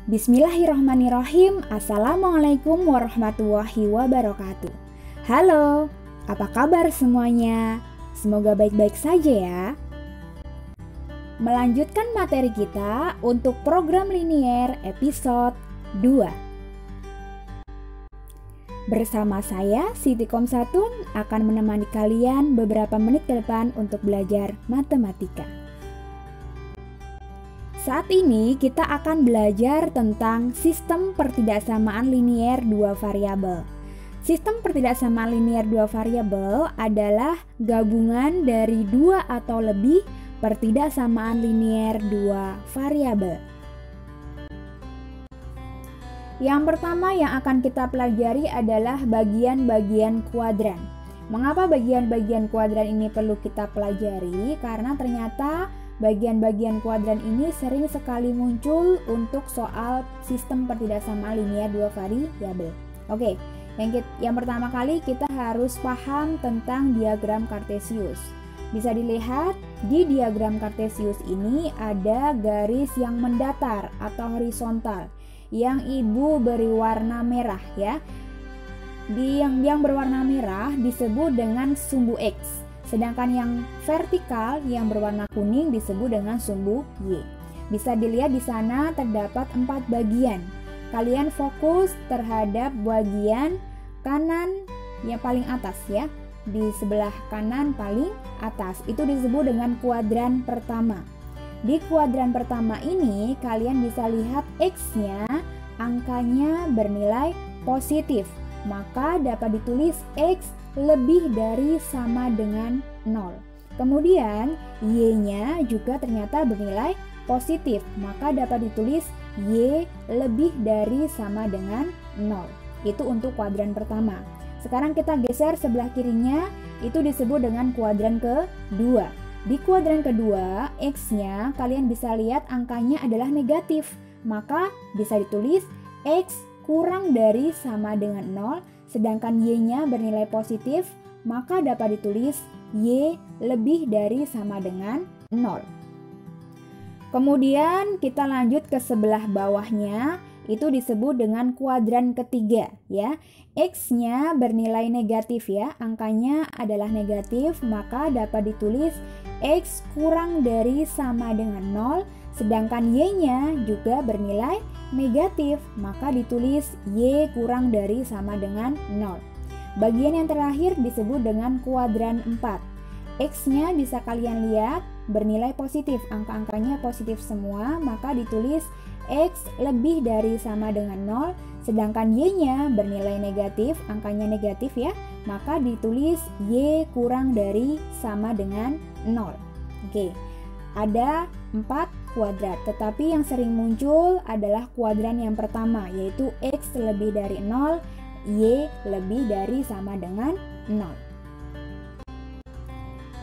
Bismillahirrahmanirrahim. Assalamualaikum warahmatullahi wabarakatuh. Halo, apa kabar semuanya? Semoga baik-baik saja ya. Melanjutkan materi kita untuk program linier episode 2. Bersama saya, Siti Komsatun, akan menemani kalian beberapa menit ke depan untuk belajar matematika. Saat ini kita akan belajar tentang sistem pertidaksamaan linier dua variabel. Sistem pertidaksamaan linier dua variabel adalah gabungan dari dua atau lebih pertidaksamaan linier dua variabel. Yang pertama yang akan kita pelajari adalah bagian-bagian kuadran. Mengapa bagian-bagian kuadran ini perlu kita pelajari? Karena ternyata bagian-bagian kuadran ini sering sekali muncul untuk soal sistem pertidaksamaan linier dua variabel. Oke, yang pertama kali kita harus paham tentang diagram Kartesius. Bisa dilihat di diagram Kartesius ini ada garis yang mendatar atau horizontal yang ibu beri warna merah ya. Yang berwarna merah disebut dengan sumbu X. Sedangkan yang vertikal yang berwarna kuning disebut dengan sumbu Y. Bisa dilihat di sana terdapat 4 bagian. Kalian fokus terhadap bagian kanan yang paling atas ya. Di sebelah kanan paling atas itu disebut dengan kuadran pertama. Di kuadran pertama ini kalian bisa lihat X-nya angkanya bernilai positif. Maka dapat ditulis X lebih dari sama dengan 0. Kemudian Y-nya juga ternyata bernilai positif, maka dapat ditulis Y lebih dari sama dengan 0. Itu untuk kuadran pertama. Sekarang kita geser sebelah kirinya, itu disebut dengan kuadran kedua. Di kuadran kedua, X-nya kalian bisa lihat angkanya adalah negatif, maka bisa ditulis X kurang dari sama dengan 0, sedangkan Y-nya bernilai positif, maka dapat ditulis Y lebih dari sama dengan 0. Kemudian kita lanjut ke sebelah bawahnya, itu disebut dengan kuadran ketiga ya. X-nya bernilai negatif ya, angkanya adalah negatif, maka dapat ditulis X kurang dari sama dengan 0, sedangkan Y-nya juga bernilai negatif, maka ditulis Y kurang dari sama dengan 0. Bagian yang terakhir disebut dengan kuadran 4. X-nya bisa kalian lihat bernilai positif, angka-angkanya positif semua, maka ditulis X lebih dari sama dengan 0, sedangkan Y-nya bernilai negatif, angkanya negatif ya, maka ditulis Y kurang dari sama dengan 0. Oke. Ada 4 kuadrat, tetapi yang sering muncul adalah kuadran yang pertama, yaitu X lebih dari 0, Y lebih dari sama dengan 0.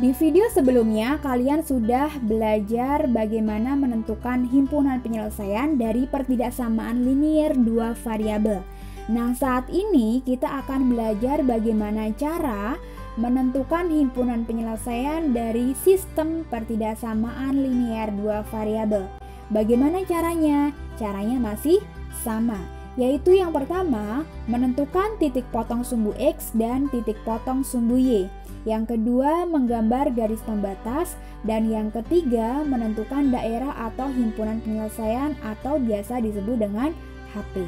Di video sebelumnya, kalian sudah belajar bagaimana menentukan himpunan penyelesaian dari pertidaksamaan linier dua variabel. Nah, saat ini kita akan belajar bagaimana cara menentukan himpunan penyelesaian dari sistem pertidaksamaan linier dua variabel. Bagaimana caranya? Caranya masih sama, yaitu yang pertama menentukan titik potong sumbu X dan titik potong sumbu Y. Yang kedua menggambar garis pembatas, dan yang ketiga menentukan daerah atau himpunan penyelesaian atau biasa disebut dengan HP.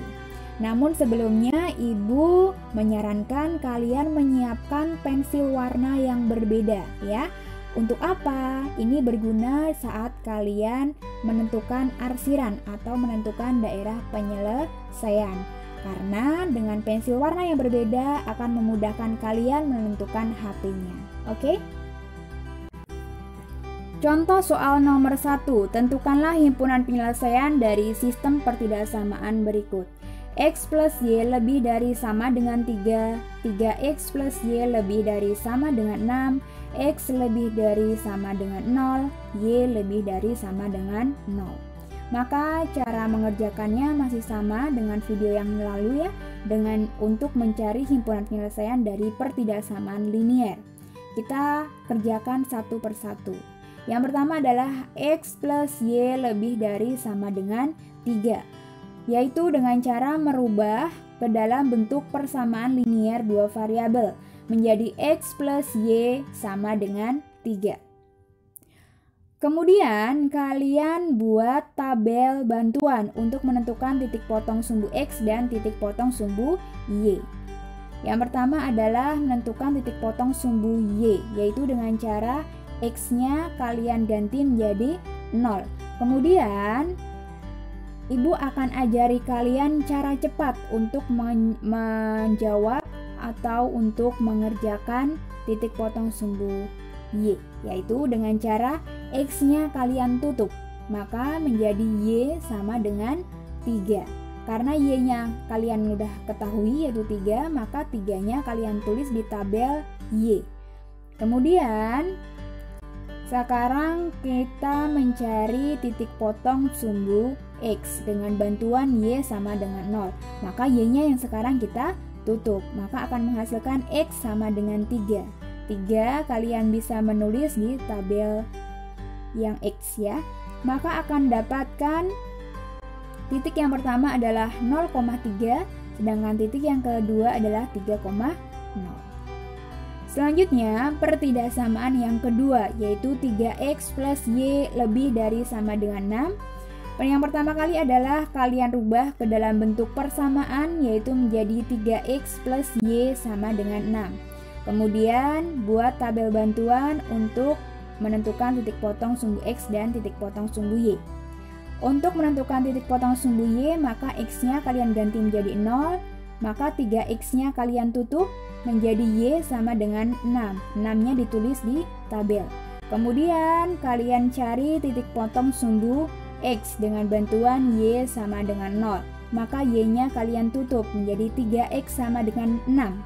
Namun sebelumnya ibu menyarankan kalian menyiapkan pensil warna yang berbeda ya. Untuk apa? Ini berguna saat kalian menentukan arsiran atau menentukan daerah penyelesaian. Karena dengan pensil warna yang berbeda akan memudahkan kalian menentukan HP-nya. Oke? Contoh soal nomor 1, tentukanlah himpunan penyelesaian dari sistem pertidaksamaan berikut. X plus Y lebih dari sama dengan 3, 3X plus Y lebih dari sama dengan 6, X lebih dari sama dengan 0, Y lebih dari sama dengan 0. Maka cara mengerjakannya masih sama dengan video yang lalu ya, untuk mencari himpunan penyelesaian dari pertidaksamaan linier. Kita kerjakan satu persatu. Yang pertama adalah X plus Y lebih dari sama dengan 3. yaitu dengan cara merubah ke dalam bentuk persamaan linier dua variabel menjadi X plus Y sama dengan 3. Kemudian kalian buat tabel bantuan untuk menentukan titik potong sumbu X dan titik potong sumbu Y. Yang pertama adalah menentukan titik potong sumbu Y, yaitu dengan cara X-nya kalian ganti menjadi 0. Kemudian Ibu akan ajari kalian cara cepat untuk menjawab atau untuk mengerjakan titik potong sumbu Y, yaitu dengan cara X-nya kalian tutup, maka menjadi Y sama dengan 3. Karena Y-nya kalian udah ketahui yaitu 3, maka 3-nya kalian tulis di tabel Y. Kemudian sekarang kita mencari titik potong sumbu X dengan bantuan Y sama dengan 0. Maka Y-nya yang sekarang kita tutup, maka akan menghasilkan X sama dengan 3. 3 kalian bisa menulis di tabel yang X ya. Maka akan dapatkan titik yang pertama adalah 0,3, sedangkan titik yang kedua adalah 3,0. Selanjutnya, pertidaksamaan yang kedua, yaitu 3X plus Y lebih dari sama dengan 6. Yang pertama kali adalah kalian rubah ke dalam bentuk persamaan, yaitu menjadi 3X plus Y sama dengan 6. Kemudian, buat tabel bantuan untuk menentukan titik potong sumbu X dan titik potong sumbu Y. Untuk menentukan titik potong sumbu Y, maka X-nya kalian ganti menjadi 0, maka 3X-nya kalian tutup menjadi Y sama dengan 6. 6-nya ditulis di tabel. Kemudian kalian cari titik potong sumbu X dengan bantuan Y sama dengan 0. Maka Y-nya kalian tutup menjadi 3X sama dengan 6.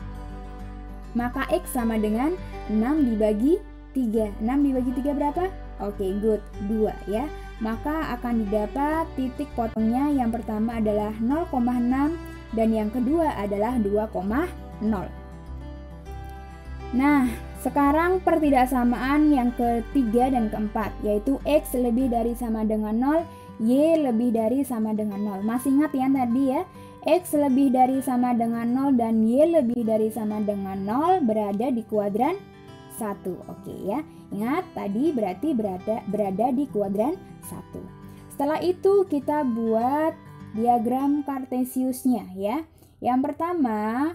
Maka X sama dengan 6 dibagi 3. 6 dibagi 3 berapa? Oke, good. 2 ya. Maka akan didapat titik potongnya yang pertama adalah 0,6 dan yang kedua adalah 2,0. Nah, sekarang pertidaksamaan yang ketiga dan keempat, yaitu X lebih dari sama dengan 0, Y lebih dari sama dengan 0. Masih ingat ya tadi ya, X lebih dari sama dengan 0 dan Y lebih dari sama dengan 0 berada di kuadran 1. Oke ya, ingat tadi berarti berada di kuadran 1. Setelah itu kita buat diagram kartesiusnya ya. Yang pertama,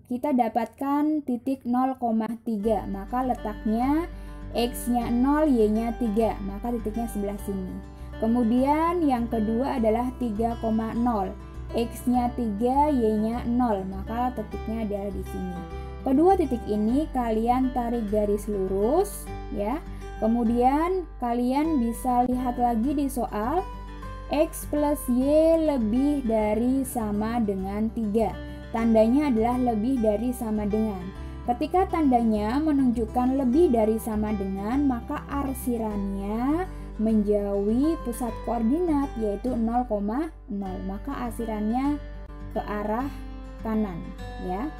kita dapatkan titik 0,3, maka letaknya X-nya 0, Y-nya 3, maka titiknya sebelah sini. Kemudian yang kedua adalah 3,0, X-nya 3, Y-nya 0, maka titiknya adalah di sini. Kedua titik ini kalian tarik garis lurus ya. Kemudian kalian bisa lihat lagi di soal X plus Y lebih dari sama dengan 3. Tandanya adalah lebih dari sama dengan. Ketika tandanya menunjukkan lebih dari sama dengan, maka arsirannya menjauhi pusat koordinat yaitu 0,0. Maka arsirannya ke arah kanan ya.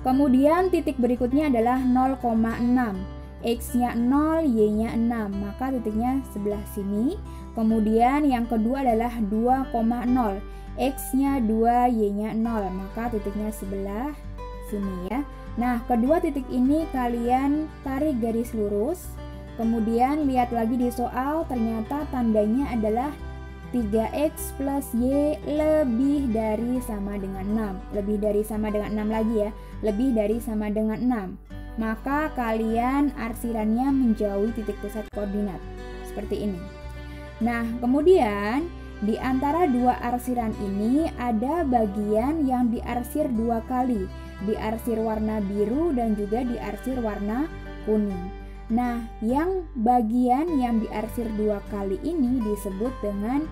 Kemudian titik berikutnya adalah 0,6. X-nya 0, Y-nya 6, maka titiknya sebelah sini. Kemudian yang kedua adalah 2,0. X-nya 2, Y-nya 0, maka titiknya sebelah sini ya. Nah, kedua titik ini kalian tarik garis lurus. Kemudian lihat lagi di soal, ternyata tandanya adalah 3X plus Y lebih dari sama dengan 6. Lebih dari sama dengan 6 lagi ya. Lebih dari sama dengan 6. Maka kalian arsirannya menjauhi titik pusat koordinat seperti ini. Nah, kemudian di antara dua arsiran ini ada bagian yang diarsir dua kali, diarsir warna biru dan juga diarsir warna kuning. Nah, yang bagian yang diarsir dua kali ini disebut dengan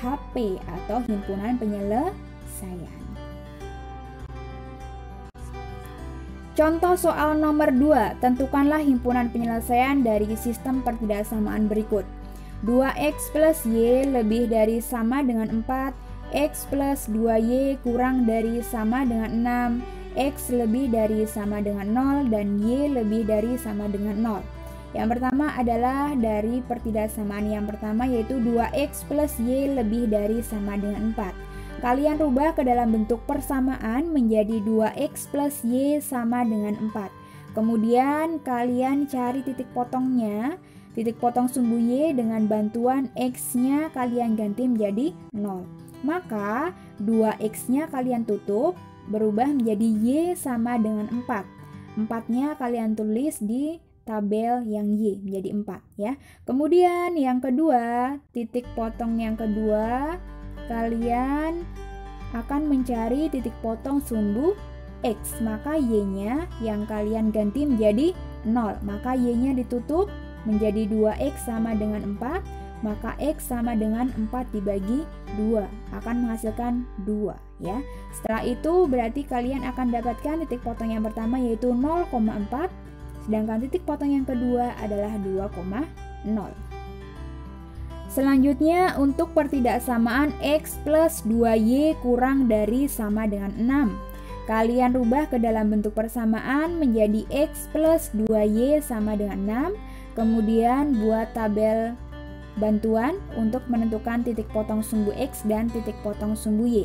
HP atau himpunan penyelesaian. Contoh soal nomor 2, tentukanlah himpunan penyelesaian dari sistem pertidaksamaan berikut. 2X plus Y lebih dari sama dengan 4, X plus 2Y kurang dari sama dengan 6, X lebih dari sama dengan 0, dan Y lebih dari sama dengan 0. Yang pertama adalah dari pertidaksamaan yang pertama, yaitu 2x plus y lebih dari sama dengan 4. Kalian rubah ke dalam bentuk persamaan menjadi 2x plus y sama dengan 4. Kemudian kalian cari titik potongnya, titik potong sumbu y dengan bantuan x-nya kalian ganti menjadi 0. Maka 2x-nya kalian tutup, berubah menjadi y sama dengan 4. 4-nya kalian tulis di tabel yang y menjadi 4 ya. Kemudian yang kedua, titik potong yang kedua, kalian akan mencari titik potong sumbu x, maka y-nya yang kalian ganti menjadi 0, maka y-nya ditutup menjadi 2x sama dengan 4, maka x sama dengan 4 dibagi 2 akan menghasilkan 2 ya. Setelah itu berarti kalian akan dapatkan titik potong yang pertama yaitu 0,4, sedangkan titik potong yang kedua adalah 2,0. Selanjutnya untuk pertidaksamaan x plus 2y kurang dari sama dengan 6. Kalian rubah ke dalam bentuk persamaan menjadi x plus 2y sama dengan 6. Kemudian buat tabel bantuan untuk menentukan titik potong sumbu x dan titik potong sumbu y.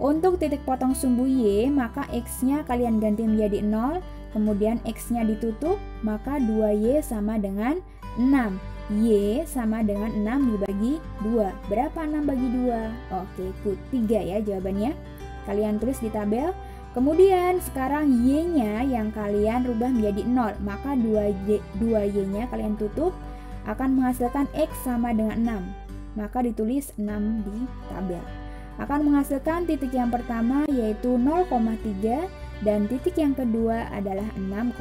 Untuk titik potong sumbu y, maka x-nya kalian ganti menjadi 0. Kemudian x-nya ditutup, maka 2y sama dengan 6. Y sama dengan 6 dibagi 2. Berapa 6 bagi 2? Oke, 3 ya jawabannya. Kalian tulis di tabel. Kemudian sekarang y-nya yang kalian rubah menjadi 0, maka 2y-nya kalian tutup akan menghasilkan x sama dengan 6. Maka ditulis 6 di tabel. Akan menghasilkan titik yang pertama yaitu 0,3 dan titik yang kedua adalah 6,0.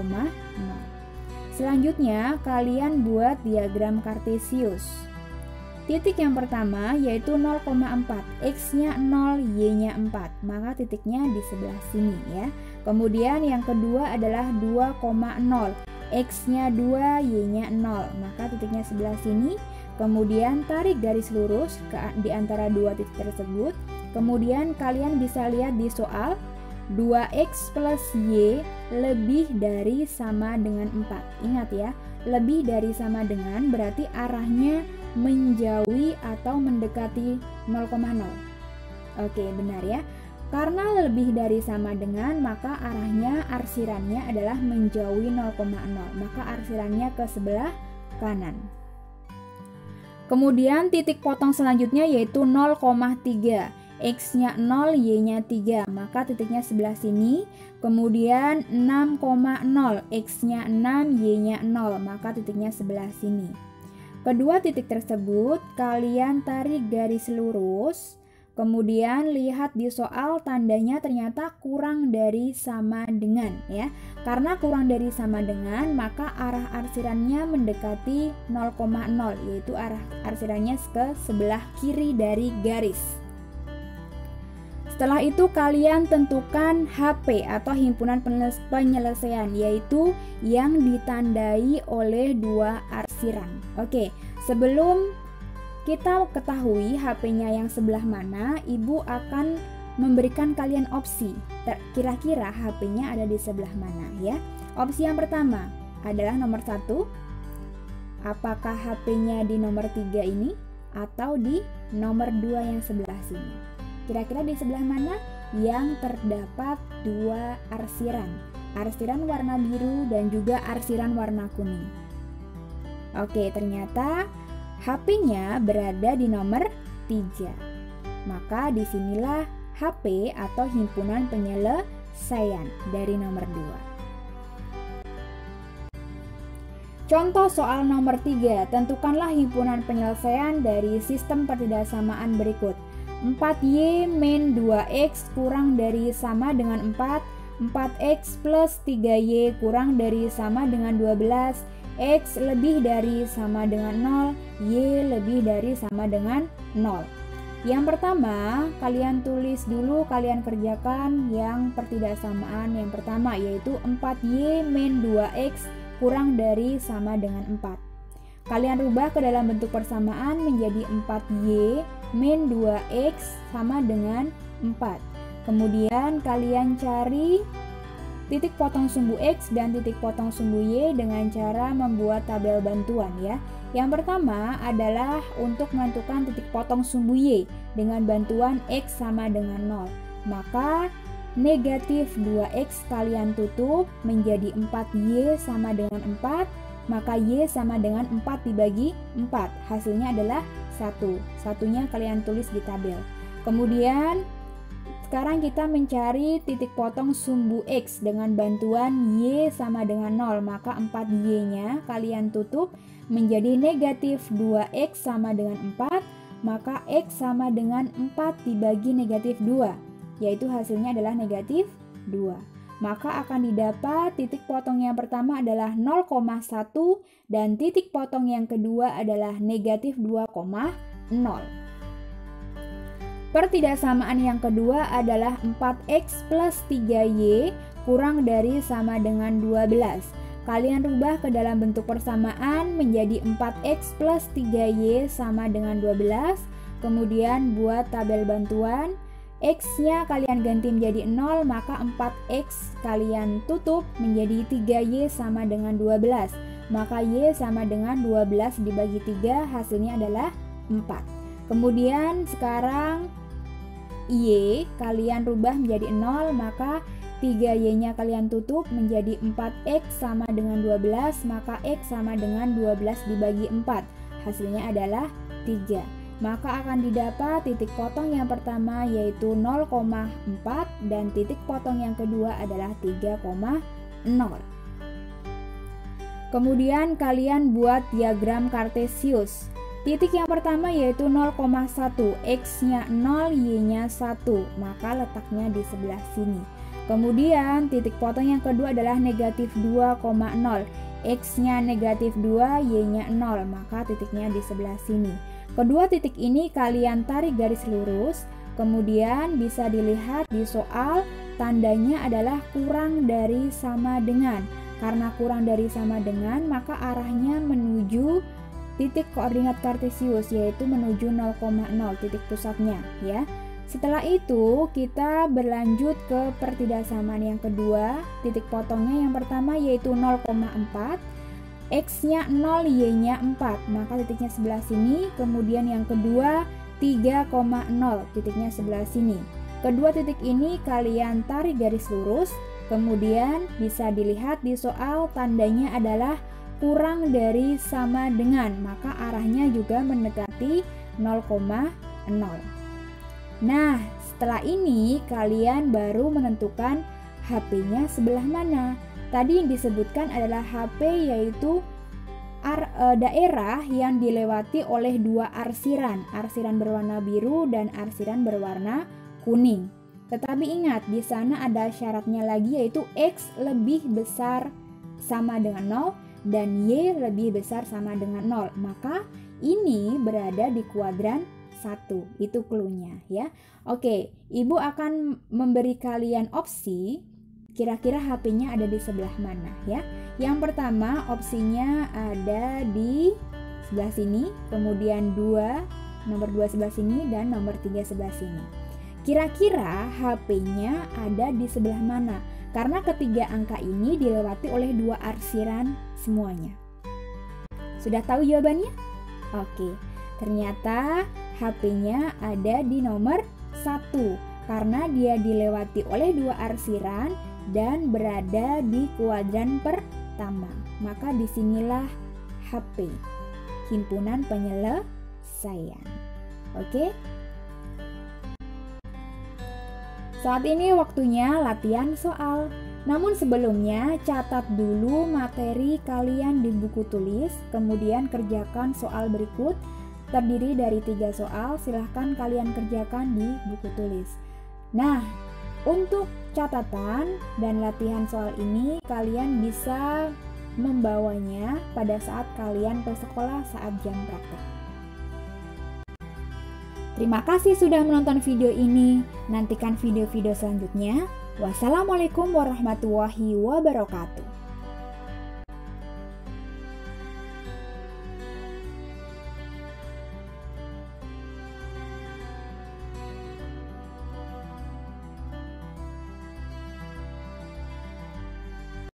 Selanjutnya kalian buat diagram kartesius. Titik yang pertama yaitu 0,4, x-nya 0, y-nya 4, maka titiknya di sebelah sini ya. Kemudian yang kedua adalah 2,0, x-nya 2, y-nya 0, maka titiknya sebelah sini. Kemudian tarik garis lurus di antara dua titik tersebut. Kemudian kalian bisa lihat di soal 2x plus y lebih dari sama dengan 4. Ingat ya, lebih dari sama dengan berarti arahnya menjauhi atau mendekati 0,0. Oke, benar ya. Karena lebih dari sama dengan, maka arahnya arsirannya adalah menjauhi 0,0. Maka arsirannya ke sebelah kanan. Kemudian titik potong selanjutnya yaitu 0,3. X-nya 0, Y-nya 3, maka titiknya sebelah sini. Kemudian 6,0, X-nya 6, Y-nya 0, maka titiknya sebelah sini. Kedua titik tersebut kalian tarik garis lurus. Kemudian lihat di soal tandanya ternyata kurang dari sama dengan ya. Karena kurang dari sama dengan, maka arah arsirannya mendekati 0,0, yaitu arah arsirannya ke sebelah kiri dari garis. Setelah itu kalian tentukan HP atau himpunan penyelesaian, yaitu yang ditandai oleh dua arsiran. Oke, sebelum kita ketahui HP-nya yang sebelah mana, Ibu akan memberikan kalian opsi. Kira-kira HP-nya ada di sebelah mana ya. Opsi yang pertama adalah nomor 1. Apakah HP-nya di nomor 3 ini atau di nomor 2 yang sebelah sini? Kira-kira di sebelah mana yang terdapat dua arsiran? Arsiran warna biru dan juga arsiran warna kuning. Oke, ternyata HP-nya berada di nomor 3. Maka disinilah HP atau himpunan penyelesaian dari nomor 2. Contoh soal nomor 3, tentukanlah himpunan penyelesaian dari sistem pertidaksamaan berikut. 4y min 2x kurang dari sama dengan 4, 4x plus 3y kurang dari sama dengan 12, x lebih dari sama dengan 0, y lebih dari sama dengan 0. Yang pertama, kalian tulis dulu, kalian kerjakan yang pertidaksamaan yang pertama, yaitu 4y min 2x kurang dari sama dengan 4. Kalian rubah ke dalam bentuk persamaan menjadi 4y min 2x sama dengan 4. Kemudian kalian cari titik potong sumbu X dan titik potong sumbu Y dengan cara membuat tabel bantuan ya. Yang pertama adalah untuk menentukan titik potong sumbu Y dengan bantuan X sama dengan 0. Maka negatif 2X kalian tutup menjadi 4Y sama dengan 4. Maka Y sama dengan 4 dibagi 4. Hasilnya adalah 1. Satunya kalian tulis di tabel. Kemudian sekarang kita mencari titik potong sumbu X dengan bantuan Y sama dengan 0. Maka 4Y-nya kalian tutup menjadi negatif 2X sama dengan 4. Maka X sama dengan 4 dibagi negatif 2. Yaitu hasilnya adalah negatif 2. Maka akan didapat titik potong yang pertama adalah 0,1 dan titik potong yang kedua adalah negatif 2,0. Pertidaksamaan yang kedua adalah 4X plus 3Y kurang dari sama dengan 12. Kalian rubah ke dalam bentuk persamaan menjadi 4X plus 3Y sama dengan 12. Kemudian buat tabel bantuan. X-nya kalian ganti menjadi 0, maka 4X kalian tutup menjadi 3Y sama dengan 12. Maka Y sama dengan 12 dibagi 3, hasilnya adalah 4. Kemudian sekarang Y kalian rubah menjadi 0, maka 3Y-nya kalian tutup menjadi 4X sama dengan 12, maka X sama dengan 12 dibagi 4. Hasilnya adalah 3. Maka akan didapat titik potong yang pertama yaitu 0,4 dan titik potong yang kedua adalah 3,0. Kemudian kalian buat diagram Kartesius. Titik yang pertama yaitu 0,1, X-nya 0, Y-nya 1, maka letaknya di sebelah sini. Kemudian titik potong yang kedua adalah negatif 2,0, X-nya negatif 2, Y-nya 0, maka titiknya di sebelah sini. Kedua titik ini kalian tarik garis lurus, kemudian bisa dilihat di soal tandanya adalah kurang dari sama dengan. Karena kurang dari sama dengan, maka arahnya menuju titik koordinat Kartesius, yaitu menuju 0,0 titik pusatnya ya. Setelah itu kita berlanjut ke pertidaksamaan yang kedua. Titik potongnya yang pertama yaitu 0,4, X-nya 0, Y-nya 4, maka titiknya sebelah sini. Kemudian yang kedua 3,0, titiknya sebelah sini. Kedua titik ini kalian tarik garis lurus, kemudian bisa dilihat di soal tandanya adalah kurang dari sama dengan, maka arahnya juga mendekati 0,0. Nah, setelah ini kalian baru menentukan HP-nya sebelah mana. Tadi yang disebutkan adalah HP yaitu daerah yang dilewati oleh dua arsiran berwarna biru dan arsiran berwarna kuning. Tetapi ingat, di sana ada syaratnya lagi yaitu X lebih besar sama dengan 0 dan Y lebih besar sama dengan 0. Maka ini berada di kuadran 1. Itu cluenya ya. Oke, Ibu akan memberi kalian opsi kira-kira HP-nya ada di sebelah mana ya. Yang pertama opsinya ada di sebelah sini, kemudian nomor 2 sebelah sini dan nomor 3 sebelah sini. Kira-kira HP-nya ada di sebelah mana? Karena ketiga angka ini dilewati oleh dua arsiran semuanya. Sudah tahu jawabannya? Oke, ternyata HP-nya ada di nomor 1 karena dia dilewati oleh dua arsiran dan berada di kuadran pertama. Maka disinilah HP, himpunan penyelesaian. Oke? Saat ini waktunya latihan soal. Namun sebelumnya catat dulu materi kalian di buku tulis, kemudian kerjakan soal berikut. Terdiri dari 3 soal, silahkan kalian kerjakan di buku tulis. Nah, untuk catatan dan latihan soal ini kalian bisa membawanya pada saat kalian ke sekolah saat jam praktek. Terima kasih sudah menonton video ini. Nantikan video-video selanjutnya. Wassalamualaikum warahmatullahi wabarakatuh.